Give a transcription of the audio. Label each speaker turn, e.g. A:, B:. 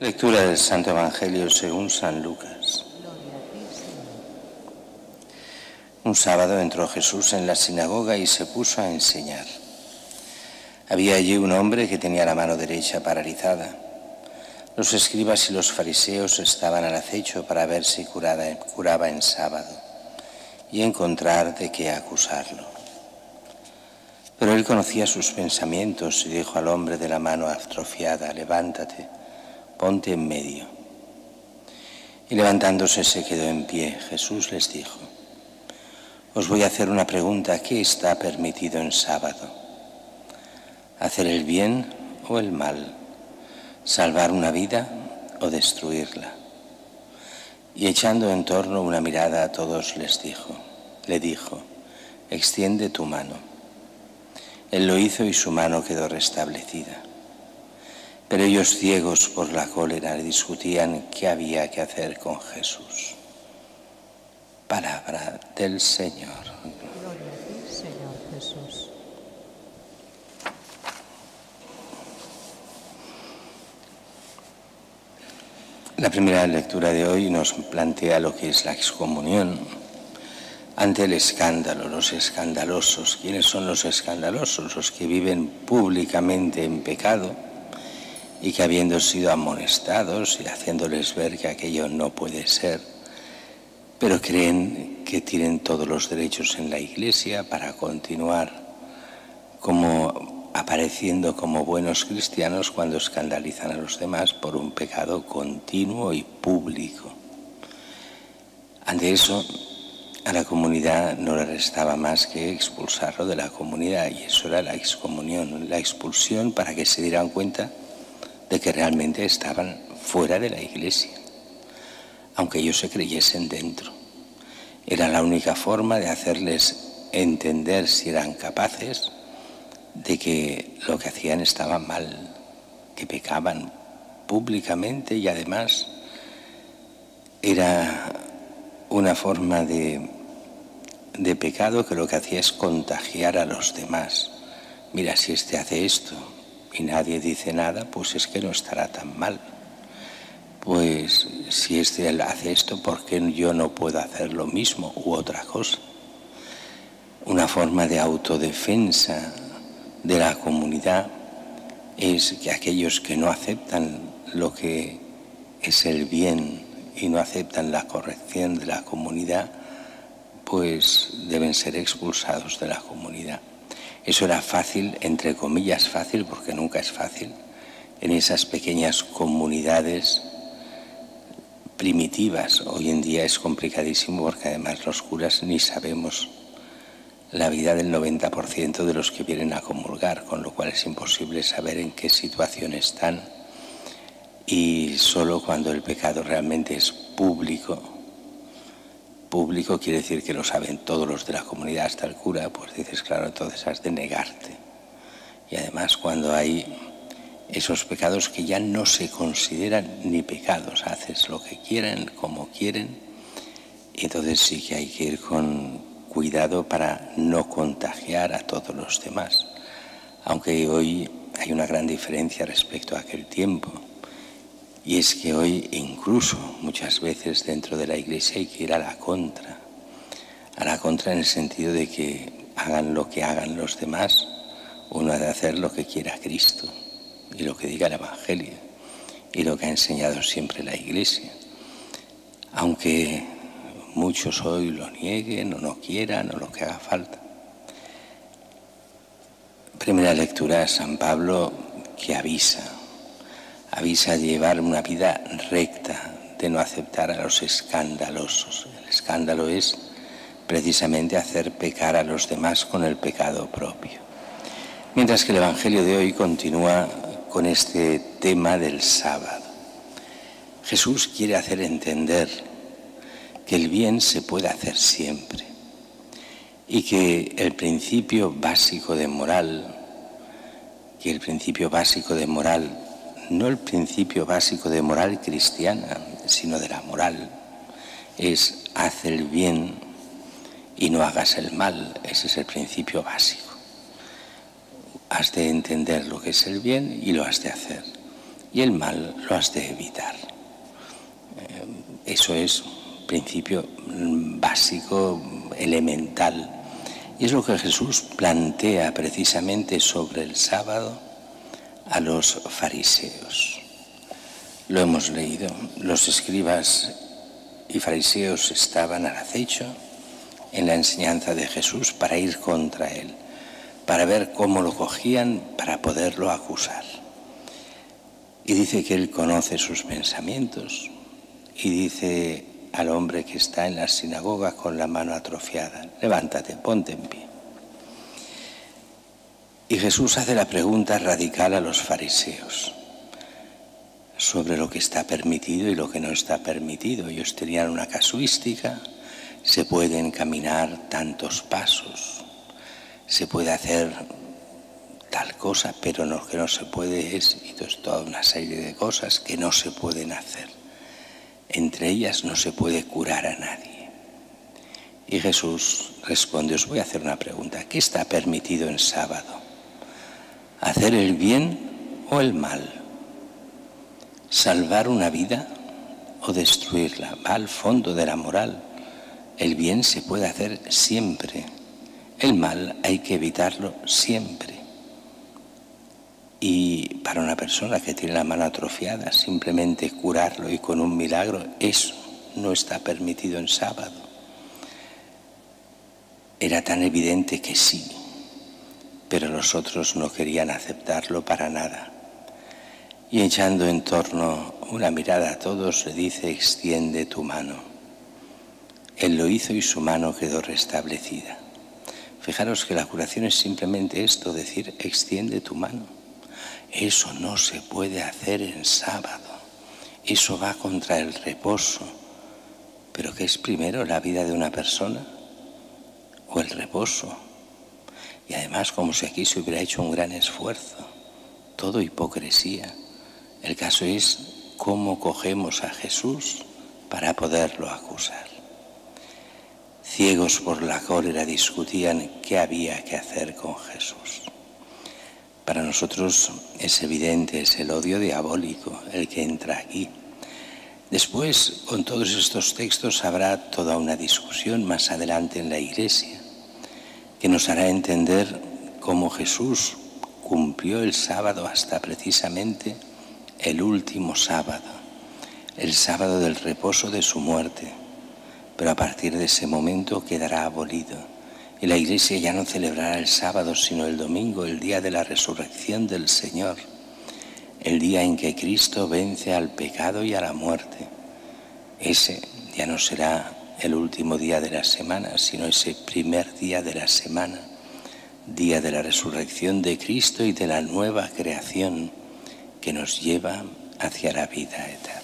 A: Lectura del Santo Evangelio según San Lucas. Un sábado entró Jesús en la sinagoga y se puso a enseñar. Había allí un hombre que tenía la mano derecha paralizada. Los escribas y los fariseos estaban al acecho para ver si curaba en sábado y encontrar de qué acusarlo. Pero él conocía sus pensamientos y dijo al hombre de la mano atrofiada: levántate, ponte en medio. Y levantándose se quedó en pie. Jesús les dijo: os voy a hacer una pregunta. ¿Qué está permitido en sábado? ¿Hacer el bien o el mal? ¿Salvar una vida o destruirla? Y echando en torno una mirada a todos le dijo: extiende tu mano. Él lo hizo y su mano quedó restablecida. Pero ellos, ciegos por la cólera, discutían qué había que hacer con Jesús. Palabra del Señor.
B: Gloria a ti, Señor Jesús.
A: La primera lectura de hoy nos plantea lo que es la excomunión ante el escándalo, los escandalosos. ¿Quiénes son los escandalosos? Los que viven públicamente en pecado y que, habiendo sido amonestados y haciéndoles ver que aquello no puede ser, pero creen que tienen todos los derechos en la Iglesia para continuar apareciendo como buenos cristianos cuando escandalizan a los demás por un pecado continuo y público. Ante eso, a la comunidad no le restaba más que expulsarlo de la comunidad, y eso era la excomunión, la expulsión, para que se dieran cuenta de que realmente estaban fuera de la Iglesia, aunque ellos se creyesen dentro. Era la única forma de hacerles entender, si eran capaces, de que lo que hacían estaba mal, que pecaban públicamente, y además era una forma de pecado que lo que hacía es contagiar a los demás. Mira, si este hace esto y nadie dice nada, pues es que no estará tan mal. Pues si este hace esto, ¿por qué yo no puedo hacer lo mismo u otra cosa? Una forma de autodefensa de la comunidad es que aquellos que no aceptan lo que es el bien y no aceptan la corrección de la comunidad, pues deben ser expulsados de la comunidad. Eso era fácil, entre comillas fácil, porque nunca es fácil, en esas pequeñas comunidades primitivas. Hoy en día es complicadísimo, porque además los curas ni sabemos la vida del 90% de los que vienen a comulgar, con lo cual es imposible saber en qué situación están. Y solo cuando el pecado realmente es público quiere decir que lo saben todos los de la comunidad, hasta el cura, pues dices, claro, entonces has de negarte. Y además cuando hay esos pecados que ya no se consideran ni pecados, haces lo que quieran, como quieren, y entonces sí que hay que ir con cuidado para no contagiar a todos los demás. Aunque hoy hay una gran diferencia respecto a aquel tiempo, y es que hoy incluso muchas veces dentro de la Iglesia hay que ir a la contra en el sentido de que hagan lo que hagan los demás, uno ha de hacer lo que quiera Cristo y lo que diga el Evangelio y lo que ha enseñado siempre la Iglesia, aunque muchos hoy lo nieguen o no quieran o lo que haga falta. Primera lectura, San Pablo, que avisa a llevar una vida recta, de no aceptar a los escandalosos. El escándalo es precisamente hacer pecar a los demás con el pecado propio. Mientras que el Evangelio de hoy continúa con este tema del sábado. Jesús quiere hacer entender que el bien se puede hacer siempre y que el principio básico de moral, no el principio básico de moral cristiana, sino de la moral, es haz el bien y no hagas el mal. Ese es el principio básico. Has de entender lo que es el bien y lo has de hacer. y el mal lo has de evitar. Eso es un principio básico, elemental. Y es lo que Jesús plantea precisamente sobre el sábado a los fariseos. Lo hemos leído. Los escribas y fariseos estaban al acecho en la enseñanza de Jesús para ir contra él, para ver cómo lo cogían, para poderlo acusar. Y dice que él conoce sus pensamientos y dice al hombre que está en la sinagoga con la mano atrofiada: levántate, ponte en pie. Y Jesús hace la pregunta radical a los fariseos sobre lo que está permitido y lo que no está permitido. Ellos tenían una casuística: se pueden caminar tantos pasos, se puede hacer tal cosa, pero lo que no se puede es, y entonces toda una serie de cosas que no se pueden hacer. Entre ellas no se puede curar a nadie. Y Jesús responde: os voy a hacer una pregunta. ¿Qué está permitido en sábado? ¿Hacer el bien o el mal? ¿Salvar una vida o destruirla? Va al fondo de la moral. El bien se puede hacer siempre. El mal hay que evitarlo siempre. Y para una persona que tiene la mano atrofiada, simplemente curarlo y con un milagro, eso no está permitido en sábado. Era tan evidente que sí, pero los otros no querían aceptarlo para nada. Y echando en torno una mirada a todos, le dice: extiende tu mano. Él lo hizo y su mano quedó restablecida. Fijaros que la curación es simplemente esto, decir: extiende tu mano. Eso no se puede hacer en sábado. Eso va contra el reposo. ¿Pero qué es primero, la vida de una persona o el reposo? Y además, como si aquí se hubiera hecho un gran esfuerzo. Todo hipocresía. El caso es cómo cogemos a Jesús para poderlo acusar. Ciegos por la cólera discutían qué había que hacer con Jesús. Para nosotros es evidente, es el odio diabólico el que entra aquí. Después, con todos estos textos, habrá toda una discusión más adelante en la Iglesia que nos hará entender cómo Jesús cumplió el sábado hasta precisamente el último sábado, el sábado del reposo de su muerte. Pero a partir de ese momento quedará abolido. Y la Iglesia ya no celebrará el sábado, sino el domingo, el día de la resurrección del Señor, el día en que Cristo vence al pecado y a la muerte. Ese ya no será el último día de la semana, sino ese primer día de la semana, día de la resurrección de Cristo y de la nueva creación que nos lleva hacia la vida eterna.